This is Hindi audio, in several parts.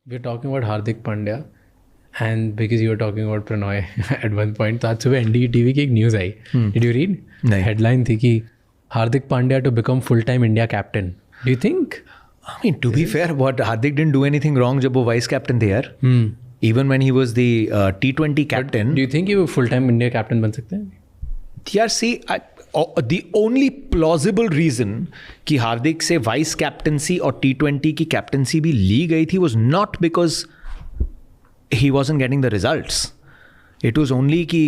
we're talking about Hardik Pandya and because you were talking about Pranoy at one point, तो आज सुबह NDTV की एक news I. Did you read? नहीं. हेडलाइन थी कि Hardik Pandya to become full-time India captain. Do you think? I mean, to be fair, what Hardik didn't do anything wrong जब वो vice captain थे यार. Even when he was the T20 captain. Do you think ये full-time India captain बन सकते हैं? यार see, the only plausible reason कि हार्दिक से वाइस कैप्टनसी और T20 की कैप्टनसी भी ली गई थी was not because he wasn't getting the results. It was only कि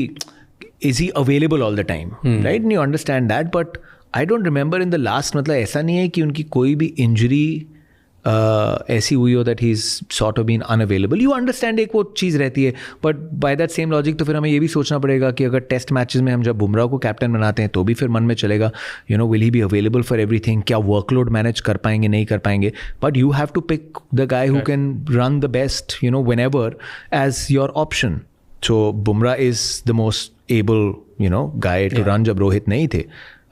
is he available all the time, right? And you understand that, but I don't remember in the last, मतलब ऐसा नहीं है कि उनकी कोई भी इंजरी ऐसी हुई हो that he's sort of been unavailable. You understand एक वो चीज़ रहती है, but by that same logic तो फिर हमें ये भी सोचना पड़ेगा कि अगर टेस्ट मैचेस में हम जब बुमराह को कैप्टन बनाते हैं तो भी फिर मन में चलेगा, you know, will he be available for everything? क्या वर्कलोड मैनेज कर पाएंगे नहीं कर पाएंगे? But you have to pick the guy who can run the best, you know, whenever as your option. So Bumrah is the most able, you know, guy to run जब रोहित नहीं थे.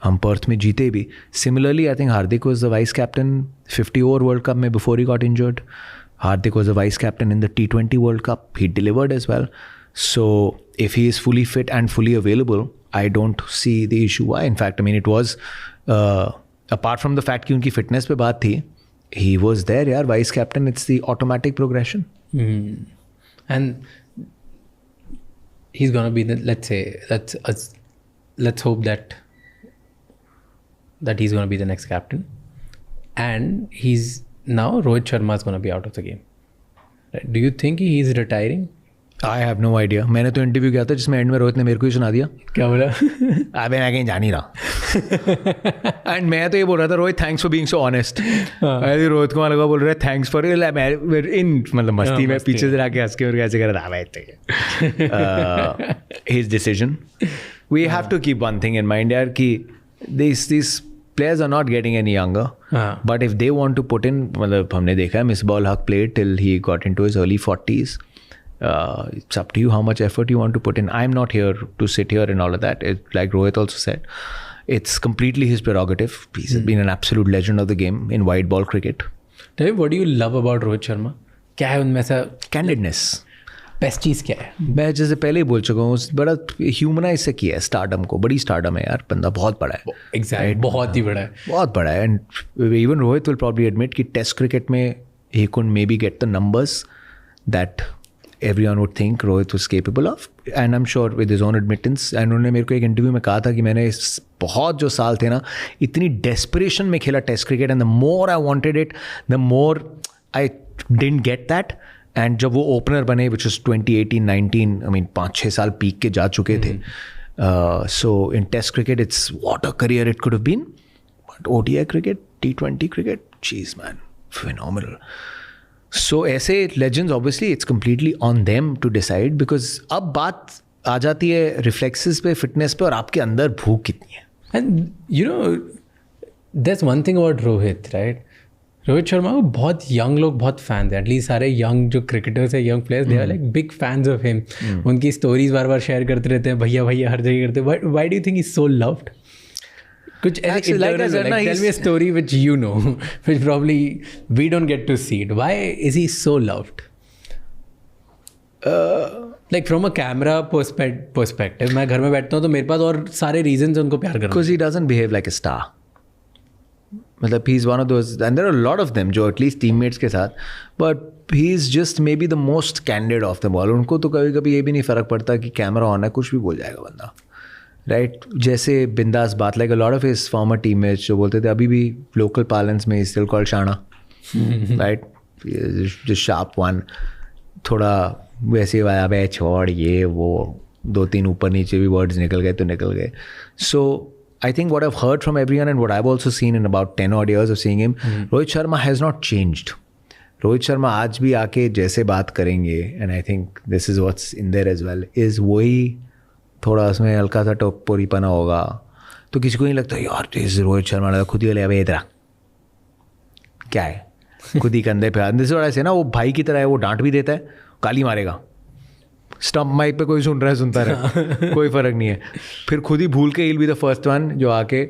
हम पर्थ में जीते भी. Similarly, I think Hardik was the vice captain 50 over World Cup में before he got injured. Hardik was the vice captain in the T20 World Cup. He delivered as well. So if he is fully fit and fully available, I don't see the issue. Why? In fact, I mean, it was apart from the fact कि उनकी fitness पे बात थी, he was there यार vice captain. It's the automatic progression. And he's gonna be the, let's hope that he's going to be the next captain, and he's now Rohit Sharma is going to be out of the game. Right? Do you think he is retiring? I have no idea. मैंने तो इंटरव्यू किया था जिसमें एंड में रोहित ने मेरे को ही सुना दिया. क्या बोला? अबे मैं कहीं जा नहीं रहा. एंड मैं तो ये बोल रहा था Rohit thanks for being so honest. अरे रोहित को लगा बोल रहा है थैंक्स फॉर इन मतलब मस्ती में पीछे से आके हंस के और कैसे कर रहा था his decision. We have to keep one thing in mind यार कि these players are not getting any younger. But if they want to put in, मतलब हमने देखा है Misbah ul Haq played till he got into his early 40s. It's up to you how much effort you want to put in. I'm not here to sit here and all of that. Like Rohit also said, it's completely his prerogative. He's been an absolute legend of the game in white ball cricket. Tell me, what do you love about Rohit Sharma? क्या है उनमें ऐसा Candidness. बेस्ट चीज़ क्या है? मैं जैसे पहले ही बोल चुका हूँ, बड़ा ह्यूमनाइज से किया है स्टारडम को. बड़ी स्टारडम है यार, बंदा बहुत बड़ा है. एग्जैक्ट, बहुत ही बड़ा है, बहुत बड़ा है. And even Rohit will probably admit कि टेस्ट क्रिकेट में he could may be get the numbers that everyone would think Rohit was capable of. And I am sure with his own admittance. And उन्होंने मेरे को एक इंटरव्यू में कहा था कि मैंने बहुत जो साल थे ना, इतनी डेस्परेशन में खेला test cricket, and the more I wanted it the more I didn't get that. And जब वो ओपनर बने विच इज़ 2018-19, आई मीन 5-6 साल पीक के जा चुके थे. So in test cricket it's what a career it could have been. But ODI cricket, T20 cricket, चीज मैन, फिनोमिनल. सो ऐसे legends obviously it's completely on them to decide, because अब बात आ जाती है रिफ्लेक्सेस पे, फिटनेस पे, और आपके अंदर भूख कितनी है. And you know that's one thing about Rohit, right? Rohit Sharma को बहुत यंग लोग बहुत फैंस हैं. एटलीस्ट सारे यंग जो क्रिकेटर्स हैं, young players, they are like big fans of him. उनकी स्टोरीज बार बार शेयर करते रहते हैं, भैया भैया हर जगह करते हैं. Why do you think is so loved? कुछ ऐसे tell me a story which you know, which probably we don't get to see it. Why is he so loved? Like from a camera perspective, मैं घर में बैठता हूँ तो मेरे पास और सारे रीजंस उनको प्यार करना. Because he doesn't behave like a star. मतलब he is one of those, and there are lot of them जो एटलीस्ट टीममेट्स के साथ, but he is just maybe the most candid of the ball. उनको तो कभी कभी ये भी नहीं फ़र्क पड़ता कि कैमरा ऑन है, कुछ भी बोल जाएगा बंदा, राइट? जैसे बिंदास बात, like a lot of his farmer teammates जो बोलते थे, अभी भी लोकल पार्लेंस में स्टिल कॉल्ड शाना, राइट? जो शार्प वन, थोड़ा वैसे वाला बे छोड़ ये वो 2-3 ऊपर नीचे भी वर्ड्स निकल गए तो निकल गए. सो I think what I've heard from everyone and what I've also seen in about 10 odd years of seeing him, Rohit Sharma has not changed. Rohit Sharma आज भी आके जैसे बात करेंगे, and I think this is what's in there as well, is वही थोड़ा उसमें हल्का सा टोपरीपना होगा. तो किसी को नहीं लगता यार इस रोहित शर्मा ने खुद ही ले अबे इधर क्या है, खुद ही कंधे पे अंदर से बड़ा ऐसे ना, वो भाई की तरह है, वो डांट भी देता है, गाली मारेगा, स्टम्प माइक पे कोई सुन रहा है सुनता रहे, कोई फ़र्क नहीं है. फिर खुद ही भूल के he'll be the first one जो आके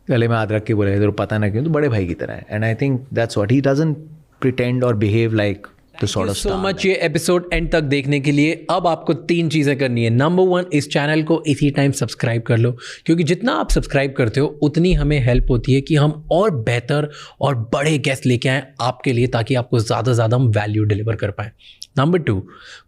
गले में हाथ रख के बोले, इधर पता ना क्यों, तो बड़े भाई की तरह है. And I think that's what he doesn't pretend or behave like to sort of so start. Much ये एपिसोड एंड तक देखने के लिए। अब आपको 3 चीज़ें करनी है। नंबर 1, इस चैनल को इसी टाइम सब्सक्राइब कर लो, क्योंकि जितना आप सब्सक्राइब करते हो उतनी हमें हेल्प होती है कि हम और बेहतर और बड़े गेस्ट लेके आएँ आपके लिए, ताकि आपको ज़्यादा से ज़्यादा हम वैल्यू डिलीवर कर पाएँ। नंबर 2,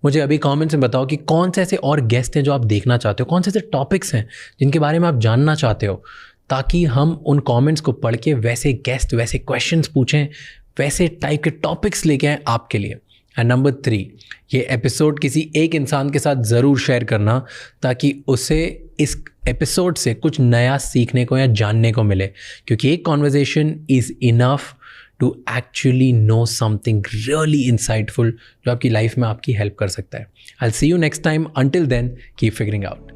मुझे अभी कमेंट्स में बताओ कि कौन से ऐसे और गेस्ट हैं जो आप देखना चाहते हो, कौन से ऐसे टॉपिक्स हैं जिनके बारे में आप जानना चाहते हो, ताकि हम उन कमेंट्स को पढ़ के वैसे गेस्ट, वैसे क्वेश्चंस पूछें, वैसे टाइप के टॉपिक्स लेके आएँ आपके लिए। एंड नंबर 3, ये एपिसोड किसी एक इंसान के साथ ज़रूर शेयर करना, ताकि उसे इस एपिसोड से कुछ नया सीखने को या जानने को मिले, क्योंकि एक conversation is enough to actually know something really insightful जो आपकी लाइफ में आपकी हेल्प कर सकता है। I will see you next time. Until then, keep figuring out.